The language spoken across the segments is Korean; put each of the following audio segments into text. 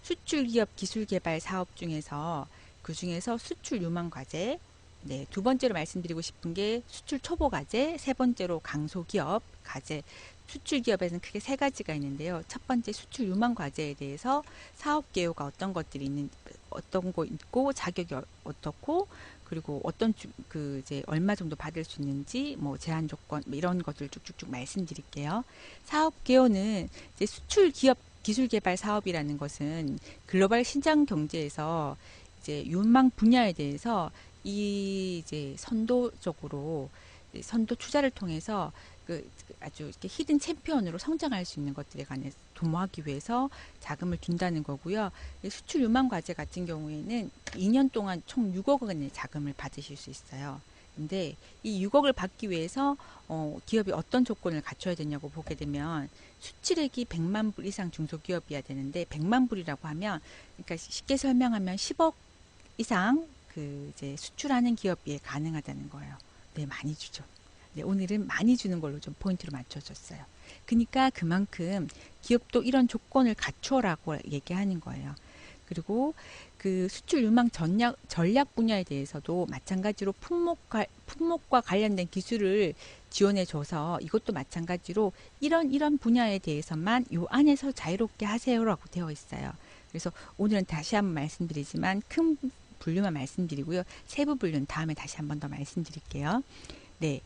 수출 기업 기술 개발 사업 중에서 그 중에서 수출 유망 과제, 네, 두 번째로 말씀드리고 싶은 게 수출 초보 과제, 세 번째로 강소 기업 과제. 수출 기업에서는 크게 세 가지가 있는데요. 첫 번째 수출 유망 과제에 대해서 사업 개요가 어떤 것들이 있는, 어떤 거 있고 자격이 어떻고, 그리고 어떤 그 이제 얼마 정도 받을 수 있는지, 뭐 제한 조건, 뭐 이런 것들 쭉쭉쭉 말씀드릴게요. 사업 개요는 이제 수출 기업 기술 개발 사업이라는 것은 글로벌 시장 경제에서 이제 유망 분야에 대해서 이 이제 선도적으로 선도 투자를 통해서 그 아주 이렇게 히든 챔피언으로 성장할 수 있는 것들에 관해서 도모하기 위해서 자금을 둔다는 거고요. 수출 유망 과제 같은 경우에는 2년 동안 총 6억 원의 자금을 받으실 수 있어요. 근데 이 6억을 받기 위해서 기업이 어떤 조건을 갖춰야 되냐고 보게 되면 수출액이 100만 불 이상 중소기업이어야 되는데 100만 불이라고 하면 그러니까 쉽게 설명하면 10억 이상 그 이제 수출하는 기업이 가능하다는 거예요. 네, 많이 주죠. 네, 오늘은 많이 주는 걸로 좀 포인트로 맞춰줬어요. 그러니까 그만큼 기업도 이런 조건을 갖춰라고 얘기하는 거예요. 그리고 그 수출 유망 전략 분야에 대해서도 마찬가지로 품목과 관련된 기술을 지원해줘서 이것도 마찬가지로 이런 분야에 대해서만 요 안에서 자유롭게 하세요라고 되어 있어요. 그래서 오늘은 다시 한번 말씀드리지만 큰 분류만 말씀드리고요. 세부 분류는 다음에 다시 한번 더 말씀드릴게요. 네,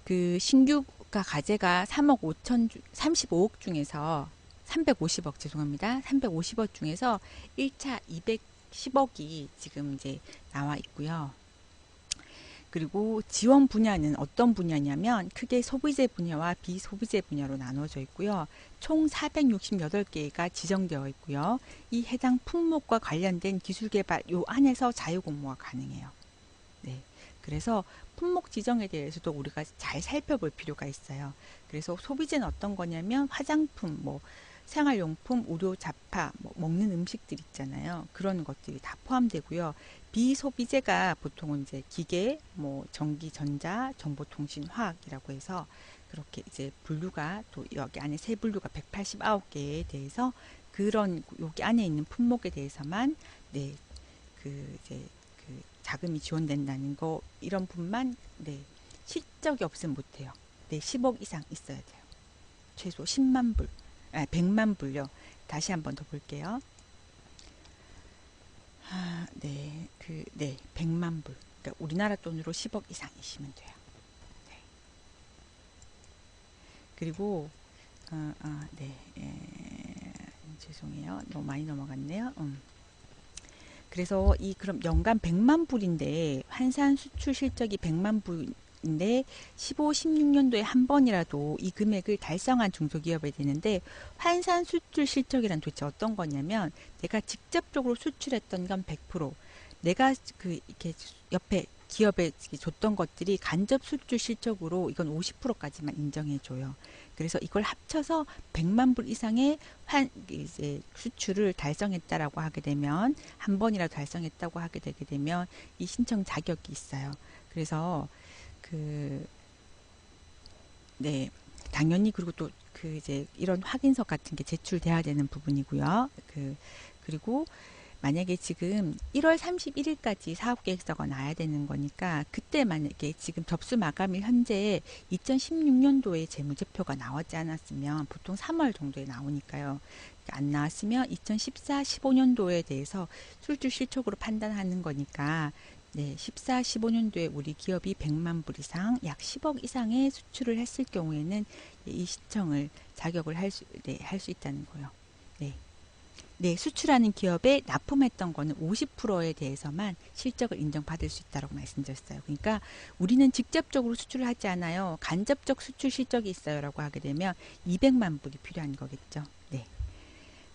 그 신규가 과제가 35억 중에서 350억 죄송합니다. 350억 중에서 1차 210억이 지금 이제 나와 있고요. 그리고 지원 분야는 어떤 분야냐면 크게 소비재 분야와 비소비재 분야로 나눠져 있고요. 총 468개가 지정되어 있고요. 이 해당 품목과 관련된 기술 개발 요 안에서 자유 공모가 가능해요. 네. 그래서 품목 지정에 대해서도 우리가 잘 살펴볼 필요가 있어요. 그래서 소비재는 어떤 거냐면 화장품, 뭐 생활용품, 의료 잡화, 뭐 먹는 음식들 있잖아요. 그런 것들이 다 포함되고요. 비소비재가 보통은 이제 기계, 뭐 전기, 전자, 정보통신, 화학이라고 해서 그렇게 이제 분류가 또 여기 안에 세 분류가 189개에 대해서 그런 여기 안에 있는 품목에 대해서만 네, 그 이제 그 자금이 지원된다는 거 이런 분만 네, 실적이 없으면 못해요. 네, 10억 이상 있어야 돼요. 최소 10만 불, 100만 불요. 다시 한번 더 볼게요. 네, 100만 불. 그러니까 우리나라 돈으로 10억 이상이시면 돼요. 네. 그리고 네, 죄송해요. 너무 많이 넘어갔네요. 그래서 이 그럼 연간 100만 불인데 환산 수출 실적이 100만 불인데 15, 16년도에 한 번이라도 이 금액을 달성한 중소기업이 되는데 환산 수출 실적이란 도대체 어떤 거냐면 내가 직접적으로 수출했던 건 100%, 내가 그 이렇게 옆에 기업에 줬던 것들이 간접 수출 실적으로 이건 50%까지만 인정해 줘요. 그래서 이걸 합쳐서 100만 불 이상의 이제 수출을 달성했다라고 하게 되면 한 번이라도 달성했다고 하게 되게 되면 이 신청 자격이 있어요. 그래서 그 네, 당연히 그리고 또 그 이제 이런 확인서 같은 게 제출돼야 되는 부분이고요. 그리고 만약에 지금 1월 31일까지 사업계획서가 나야 되는 거니까 그때 만약에 지금 접수 마감일 현재 2016년도에 재무제표가 나오지 않았으면 보통 3월 정도에 나오니까요. 안 나왔으면 2014, 15년도에 대해서 수출 실적으로 판단하는 거니까 네, 14, 15년도에 우리 기업이 100만 불 이상, 약 10억 이상의 수출을 했을 경우에는 이 신청을 자격을 할 수 있다는 거예요. 네. 네, 수출하는 기업에 납품했던 거는 50%에 대해서만 실적을 인정받을 수 있다고 말씀드렸어요. 그러니까 우리는 직접적으로 수출을 하지 않아요. 간접적 수출 실적이 있어요라고 하게 되면 200만 불이 필요한 거겠죠. 네.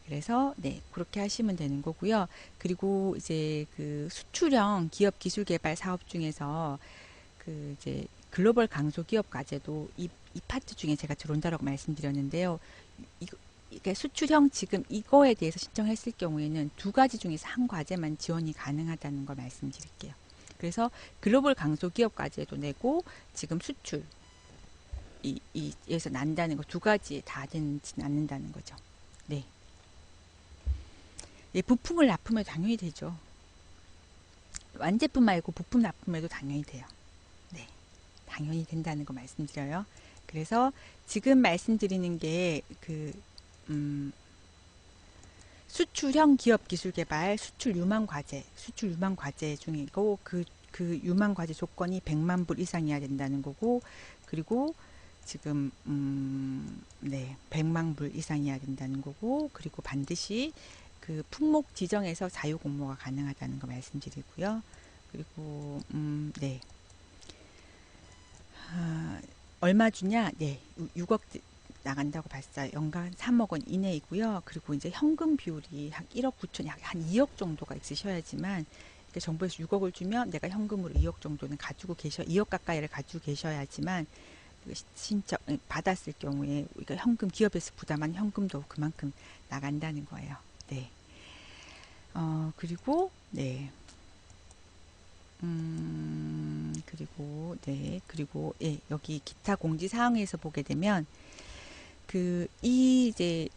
그래서 네, 그렇게 하시면 되는 거고요. 그리고 이제 그 수출형 기업 기술 개발 사업 중에서 그 이제 글로벌 강소 기업 과제도 이 파트 중에 제가 들어온다라고 말씀드렸는데요. 이게 수출형 지금 이거에 대해서 신청했을 경우에는 두 가지 중에서 한 과제만 지원이 가능하다는 걸 말씀드릴게요. 그래서 글로벌 강소 기업 과제도 내고 지금 수출 이에서 난다는 거 두 가지 다 되지는 않는다는 거죠. 네. 예, 부품을 납품해도 당연히 되죠. 완제품 말고 부품 납품해도 당연히 돼요. 네, 당연히 된다는 거 말씀드려요. 그래서 지금 말씀드리는 게 수출형 기업 기술 개발, 수출 유망 과제 중이고 그 유망 과제 조건이 100만 불 이상이어야 된다는 거고, 그리고 지금 네, 100만 불 이상이어야 된다는 거고, 그리고 반드시 그 품목 지정에서 자유 공모가 가능하다는 거 말씀드리고요. 그리고 네. 아, 얼마 주냐? 네, 6억 나간다고 봤어요. 연간 3억 원 이내이고요. 그리고 이제 현금 비율이 한 1억 9천, 약 한 2억 정도가 있으셔야지만, 그러니까 정부에서 6억을 주면 내가 현금으로 2억 정도는 가지고 2억 가까이를 가지고 계셔야지만 신청 받았을 경우에 우리가 현금, 기업에서 부담한 현금도 그만큼 나간다는 거예요. 네. 그리고 네. 그리고 예, 여기 기타 공지 사항에서 보게 되면 이제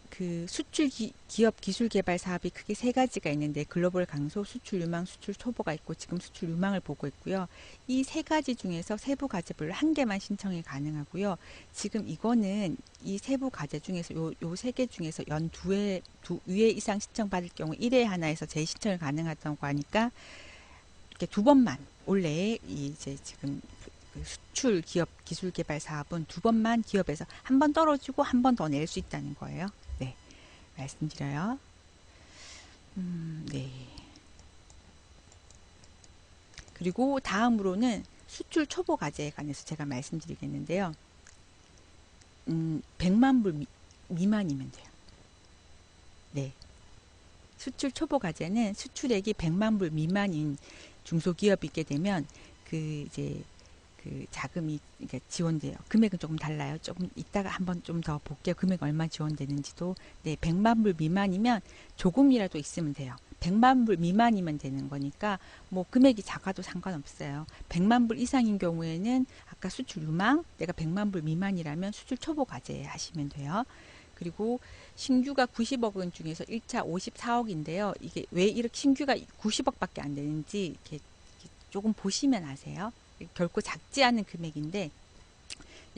수출 기업 기술 개발 사업이 크게 세 가지가 있는데, 글로벌 강소, 수출 유망, 수출 초보가 있고, 지금 수출 유망을 보고 있고요. 이 세 가지 중에서 세부 과제별로 한 개만 신청이 가능하고요. 지금 이거는 이 세부 과제 중에서 요 세 개 중에서 연 두 회 이상 신청 받을 경우 1회 하나에서 재신청이 가능하다고 하니까 이렇게 두 번만, 원래 이제 지금 그 수출 기업 기술 개발 사업은 두 번만 기업에서 한 번 떨어지고 한 번 더 낼 수 있다는 거예요. 네, 말씀드려요. 네. 그리고 다음으로는 수출 초보 과제에 관해서 제가 말씀드리겠는데요. 100만 불 미만이면 돼요. 네. 수출 초보 과제는 수출액이 100만 불 미만인 중소기업이 있게 되면 이제 자금이 이제 지원돼요. 금액은 조금 달라요. 조금 이따가 한번 좀 더 볼게요. 금액 얼마 지원되는지도. 네, 100만 불 미만이면 조금이라도 있으면 돼요. 100만 불 미만이면 되는 거니까 뭐 금액이 작아도 상관없어요. 100만 불 이상인 경우에는 아까 수출 유망, 내가 100만 불 미만이라면 수출 초보 과제 하시면 돼요. 그리고 신규가 90억 원 중에서 1차 54억인데요. 이게 왜 이렇게 신규가 90억밖에 안 되는지 이렇게 조금 보시면 아세요. 결코 작지 않은 금액인데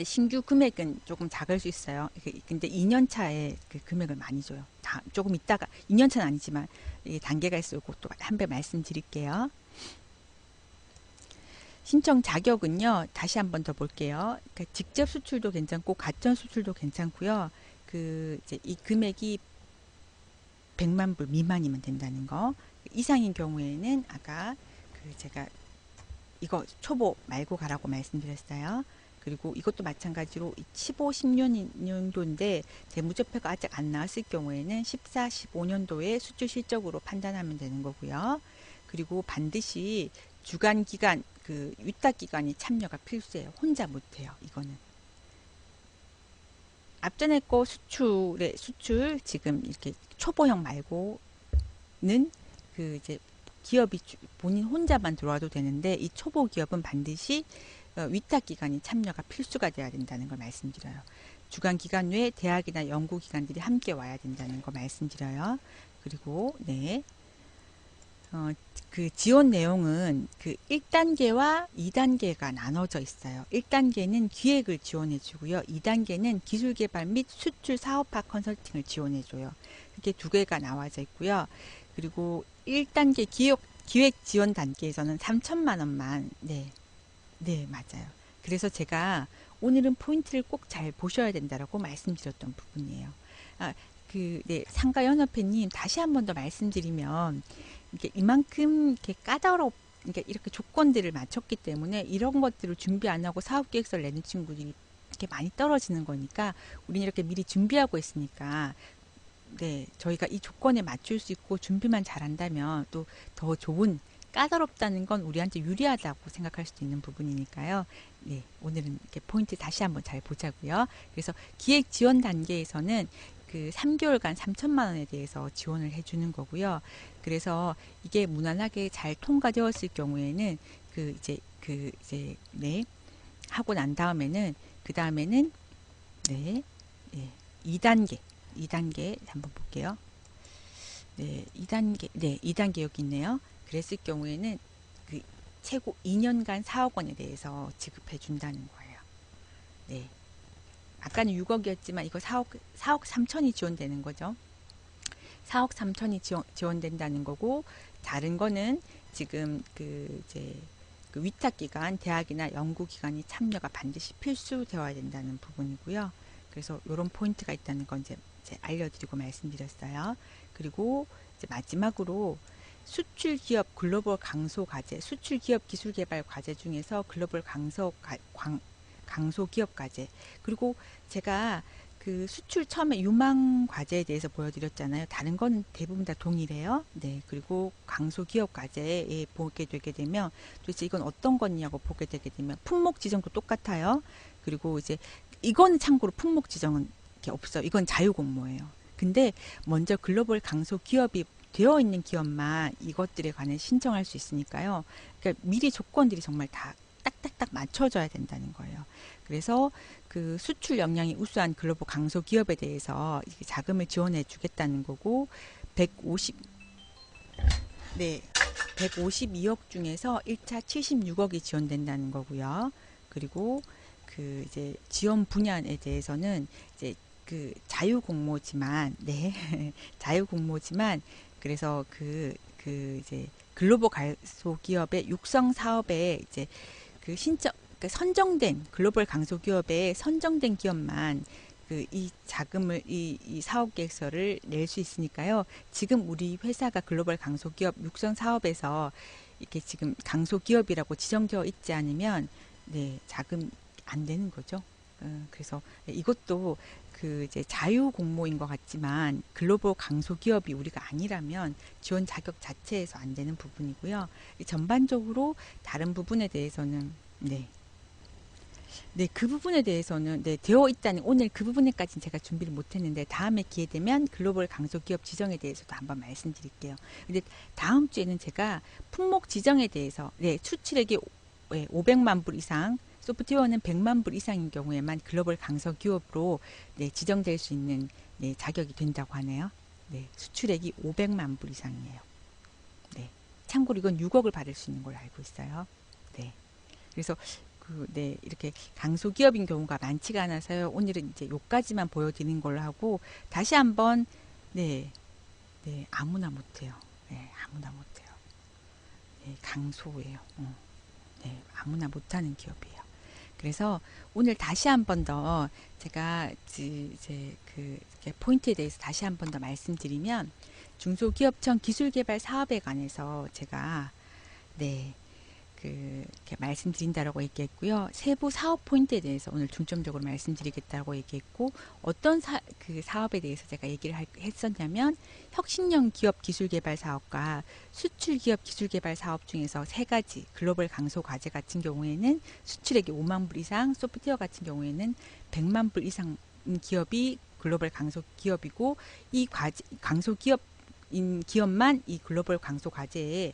신규 금액은 조금 작을 수 있어요. 근데 2년 차에 그 금액을 많이 줘요. 조금 있다가 2년 차는 아니지만 단계가 있어요. 그것도 한 배 말씀드릴게요. 신청 자격은요. 다시 한번 더 볼게요. 그러니까 직접 수출도 괜찮고 가점 수출도 괜찮고요. 이제 이 금액이 100만 불 미만이면 된다는 거. 이상인 경우에는 아까 제가 이거 초보 말고 가라고 말씀드렸어요. 그리고 이것도 마찬가지로 15, 16년도인데 재무제표가 아직 안 나왔을 경우에는 14, 15년도에 수출 실적으로 판단하면 되는 거고요. 그리고 반드시 주간기간, 위탁기관이 참여가 필수예요. 혼자 못해요. 이거는. 앞전에 거 수출 지금 이렇게 초보형 말고는 이제 기업이 본인 혼자만 들어와도 되는데, 이 초보 기업은 반드시 위탁기관이 참여가 필수가 돼야 된다는 걸 말씀드려요. 주간기간 외에 대학이나 연구기관들이 함께 와야 된다는 거 말씀드려요. 그리고 네, 지원 내용은 1단계와 2단계가 나눠져 있어요. 1단계는 기획을 지원해 주고요. 2단계는 기술개발 및 수출 사업화 컨설팅을 지원해 줘요. 이렇게 두 개가 나와져 있고요. 그리고 1단계 기획 지원 단계에서는 3천만 원만, 네, 맞아요. 그래서 제가 오늘은 포인트를 꼭 잘 보셔야 된다라고 말씀드렸던 부분이에요. 네, 상가연합회님 다시 한 번 더 말씀드리면, 이만큼 이렇게 그러니까 이렇게 조건들을 맞췄기 때문에 이런 것들을 준비 안 하고 사업계획서를 내는 친구들이 이렇게 많이 떨어지는 거니까, 우리는 이렇게 미리 준비하고 있으니까, 네, 저희가 이 조건에 맞출 수 있고 준비만 잘한다면 또 더 좋은, 까다롭다는 건 우리한테 유리하다고 생각할 수도 있는 부분이니까요. 네, 오늘은 이렇게 포인트 다시 한번 잘 보자고요. 그래서 기획 지원 단계에서는 3개월간 3천만 원에 대해서 지원을 해주는 거고요. 그래서 이게 무난하게 잘 통과되었을 경우에는 네, 하고 난 다음에는 네, 네, 2단계 한번 볼게요. 네, 2단계, 네, 2단계 여기 있네요. 그랬을 경우에는 그 최고 2년간 4억 원에 대해서 지급해 준다는 거예요. 네. 아까는 6억이었지만 이거 4억 3천이 지원되는 거죠. 4억 3천이 지원된다는 거고, 다른 거는 지금 그 이제 그 위탁기관, 대학이나 연구기관이 참여가 반드시 필수되어야 된다는 부분이고요. 그래서 이런 포인트가 있다는 건 이제 알려드리고 말씀드렸어요. 그리고 이제 마지막으로 수출 기업 글로벌 강소 과제, 수출 기업 기술 개발 과제 중에서 글로벌 강소 기업 과제. 그리고 제가 그 수출 처음에 유망 과제에 대해서 보여드렸잖아요. 다른 건 대부분 다 동일해요. 네. 그리고 강소 기업 과제에 보게 되게 되면 도대체 이건 어떤 거냐고 보게 되게 되면 품목 지정도 똑같아요. 그리고 이제 이거는 참고로 품목 지정은 이렇게 없어요. 이건 자유 공모예요. 근데 먼저 글로벌 강소 기업이 되어 있는 기업만 이것들에 관해 신청할 수 있으니까요. 그러니까 미리 조건들이 정말 다 딱딱딱 맞춰져야 된다는 거예요. 그래서 그 수출 역량이 우수한 글로벌 강소 기업에 대해서 자금을 지원해 주겠다는 거고, 150, 네, 152억 중에서 1차 76억이 지원된다는 거고요. 그리고 그 이제 지원 분야에 대해서는 이제 그 자유 공모지만, 네, 자유 공모지만, 그래서 그 이제 글로벌 강소 기업의 육성 사업에 이제 그 신청, 그 선정된 글로벌 강소기업에 선정된 기업만 그 이 자금을 이 사업 계획서를 낼 수 있으니까요. 지금 우리 회사가 글로벌 강소기업 육성 사업에서 이렇게 지금 강소기업이라고 지정되어 있지 않으면 네, 자금 안 되는 거죠. 그래서 이것도 그 이제 자유 공모인 것 같지만 글로벌 강소기업이 우리가 아니라면 지원 자격 자체에서 안 되는 부분이고요. 전반적으로 다른 부분에 대해서는 네. 네, 그 부분에 대해서는 네, 되어 있다는 오늘 그 부분에까지는 제가 준비를 못 했는데 다음에 기회 되면 글로벌 강소기업 지정에 대해서도 한번 말씀드릴게요. 근데 다음 주에는 제가 품목 지정에 대해서 네, 수출액이 500만 불 이상 소프트웨어는 100만 불 이상인 경우에만 글로벌 강소기업으로 네, 지정될 수 있는 네, 자격이 된다고 하네요. 네, 수출액이 500만 불 이상이에요. 네, 참고로 이건 6억을 받을 수 있는 걸로 알고 있어요. 네, 그래서 네, 이렇게 강소기업인 경우가 많지가 않아서요. 오늘은 이제 요까지만 보여드리는 걸로 하고 다시 한번 네, 네, 아무나 못해요. 네, 아무나 못해요. 네, 강소예요. 네, 아무나 못하는 기업이에요. 그래서 오늘 다시 한 번 더 제가 이제 그 포인트에 대해서 다시 한 번 더 말씀드리면 중소기업청 기술개발 사업에 관해서 제가 네, 이렇게 말씀드린다라고 얘기했고요. 세부 사업 포인트에 대해서 오늘 중점적으로 말씀드리겠다고 얘기했고, 어떤 그 사업에 대해서 제가 얘기를 했었냐면 혁신형 기업 기술개발 사업과 수출 기업 기술개발 사업 중에서 세 가지 글로벌 강소 과제 같은 경우에는 수출액이 5만 불 이상, 소프트웨어 같은 경우에는 100만 불 이상 기업이 글로벌 강소 기업이고, 이 강소 기업인 기업만 이 글로벌 강소 과제에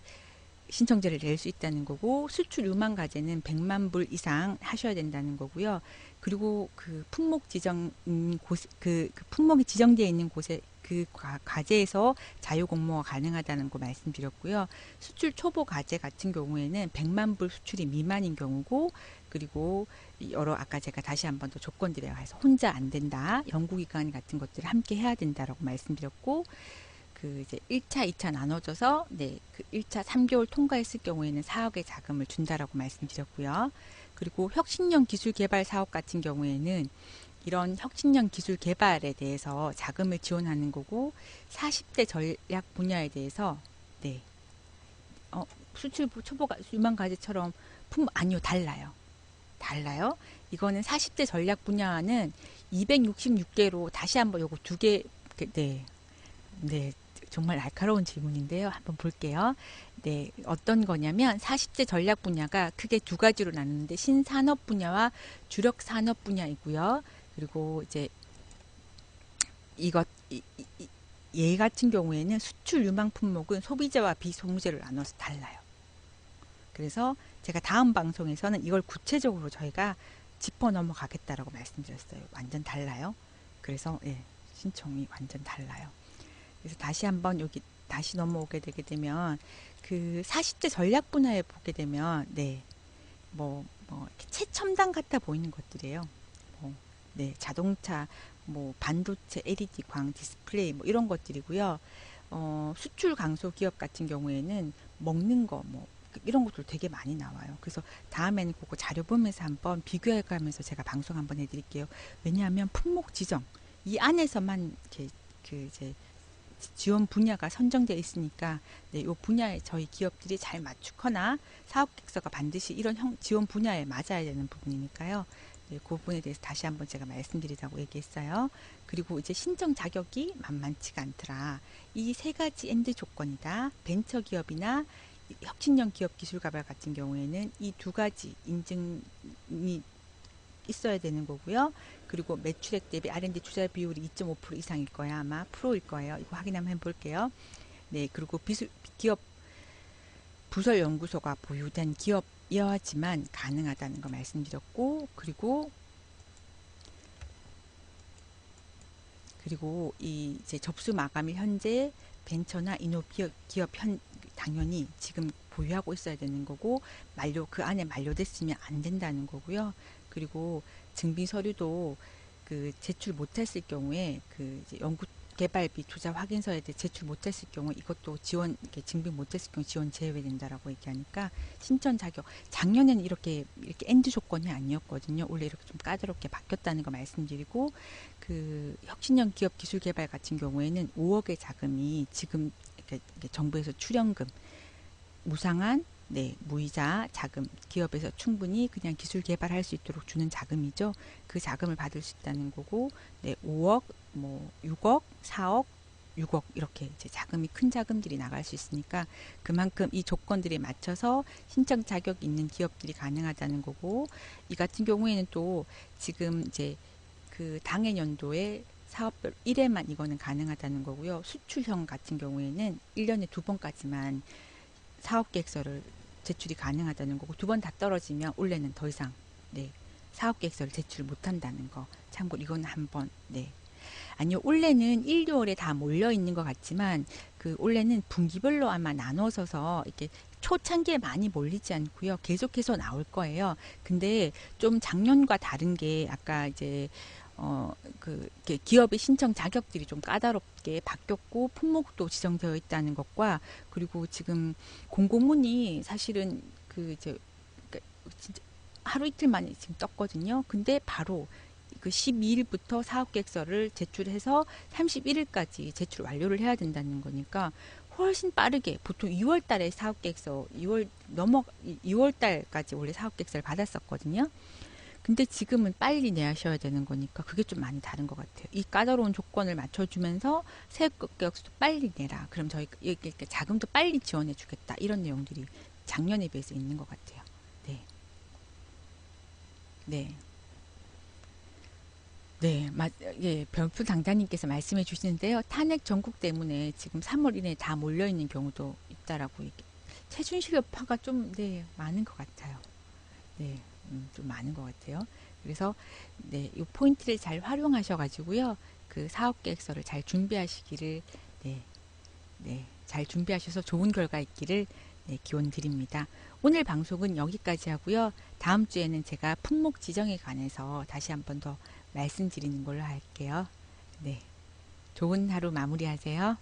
신청제를 낼 수 있다는 거고, 수출 유망 과제는 100만 불 이상 하셔야 된다는 거고요. 그리고 그 품목 지정 그 품목이 지정되어 있는 곳에 그 과제에서 자유 공모가 가능하다는 거 말씀드렸고요. 수출 초보 과제 같은 경우에는 100만 불 수출이 미만인 경우고, 그리고 여러 아까 제가 다시 한번 더 조건들에 해서 혼자 안 된다, 연구기관 같은 것들을 함께 해야 된다라고 말씀드렸고, 그 이제 1차, 2차 나눠져서 네, 그 1차 3개월 통과했을 경우에는 4억의 자금을 준다라고 말씀드렸고요. 그리고 혁신형 기술 개발 사업 같은 경우에는 이런 혁신형 기술 개발에 대해서 자금을 지원하는 거고, 40대 전략 분야에 대해서 네, 수출 초보 유망 과제처럼 아니요, 달라요. 달라요. 이거는 40대 전략 분야는 266개로 다시 한번 요거 두 개, 네, 네, 정말 날카로운 질문인데요. 한번 볼게요. 네, 어떤 거냐면 40대 전략 분야가 크게 두 가지로 나누는데 신산업 분야와 주력 산업 분야이고요. 그리고 이제 얘 같은 경우에는 수출 유망 품목은 소비재와 비소비재를 나눠서 달라요. 그래서 제가 다음 방송에서는 이걸 구체적으로 저희가 짚어 넘어가겠다라고 말씀드렸어요. 완전 달라요. 그래서 예, 신청이 완전 달라요. 그래서 다시 한번 여기 다시 넘어오게 되게 되면 그 40대 전략 분야에 보게 되면 네, 이렇게 최첨단 같아 보이는 것들이에요. 뭐, 네, 자동차, 뭐 반도체, LED 광, 디스플레이 뭐 이런 것들이고요. 수출 강소 기업 같은 경우에는 먹는 거, 뭐 이런 것들 되게 많이 나와요. 그래서 다음에는 그거 자료 보면서 한번 비교해 가면서 제가 방송 한번 해드릴게요. 왜냐하면 품목 지정 이 안에서만 이렇게 그 이제 지원 분야가 선정되어 있으니까 네, 이 분야에 저희 기업들이 잘 맞추거나 사업 계획서가 반드시 이런 지원 분야에 맞아야 되는 부분이니까요. 네, 그 부분에 대해서 다시 한번 제가 말씀드리자고 얘기했어요. 그리고 이제 신청 자격이 만만치가 않더라. 이 세 가지 엔드 조건이다. 벤처 기업이나 혁신형 기업 기술 개발 같은 경우에는 이 두 가지 인증이 있어야 되는 거고요. 그리고 매출액 대비 R&D 투자 비율이 2.5% 이상일 거야. 아마 프로일 거예요. 이거 확인 한번 해볼게요. 네, 그리고 기업 부설 연구소가 보유된 기업이어야지만 가능하다는 거 말씀드렸고, 그리고 이 이제 접수 마감일 현재 벤처나 이노 기업 당연히 지금 보유하고 있어야 되는 거고 그 안에 만료됐으면 안 된다는 거고요. 그리고 증빙 서류도 그 제출 못했을 경우에 그 이제 연구 개발비 투자 확인서에 대해 제출 못했을 경우 이것도 지원 이렇게 증빙 못했을 경우 지원 제외된다라고 얘기하니까 신청 자격 작년에는 이렇게 엔드 조건이 아니었거든요. 원래 이렇게 좀 까다롭게 바뀌었다는 거 말씀드리고 그 혁신형 기업 기술 개발 같은 경우에는 5억의 자금이 지금 이렇게 정부에서 출연금 무상한 네, 무이자 자금 기업에서 충분히 그냥 기술 개발할 수 있도록 주는 자금이죠. 그 자금을 받을 수 있다는 거고, 네, 5억, 뭐 6억, 4억, 6억 이렇게 이제 자금이 큰 자금들이 나갈 수 있으니까 그만큼 이 조건들에 맞춰서 신청 자격 있는 기업들이 가능하다는 거고, 이 같은 경우에는 또 지금 이제 그 당해 연도에 사업별 1회만 이거는 가능하다는 거고요. 수출형 같은 경우에는 1년에 2번까지만 사업계획서를 제출이 가능하다는 거고 두 번 다 떨어지면 올해는 더 이상 네, 사업계획서를 제출 못한다는 거 참고로 이건 한번 네. 아니요 올해는 1, 2월에 다 몰려 있는 것 같지만 그 올해는 분기별로 아마 나눠서서 이렇게 초창기에 많이 몰리지 않고요 계속해서 나올 거예요. 근데 좀 작년과 다른 게 아까 이제 기업의 신청 자격들이 좀 까다롭게 바뀌었고 품목도 지정되어 있다는 것과 그리고 지금 공고문이 사실은 그 이제 진짜 하루 이틀 만에 지금 떴거든요. 근데 바로 그 12일부터 사업계획서를 제출해서 31일까지 제출 완료를 해야 된다는 거니까 훨씬 빠르게 보통 2월 달에 사업계획서 2월 달까지 원래 사업계획서를 받았었거든요. 근데 지금은 빨리 내셔야 되는 거니까 그게 좀 많이 다른 것 같아요. 이 까다로운 조건을 맞춰주면서 세액격수도 빨리 내라. 그럼 저희 이렇게 자금도 빨리 지원해 주겠다. 이런 내용들이 작년에 비해서 있는 것 같아요. 네. 네. 네, 예, 별표 당자님께서 말씀해 주시는데요. 탄핵 전국 때문에 지금 3월 이내에 다 몰려있는 경우도 있다라고 최순실 여파가 좀, 네, 많은 것 같아요. 네, 좀 많은 것 같아요. 그래서 네, 이 포인트를 잘 활용하셔가지고요, 그 사업 계획서를 잘 준비하시기를 네, 네, 잘 준비하셔서 좋은 결과 있기를 네, 기원 드립니다. 오늘 방송은 여기까지 하고요. 다음 주에는 제가 품목 지정에 관해서 다시 한번 더 말씀드리는 걸로 할게요. 네, 좋은 하루 마무리하세요.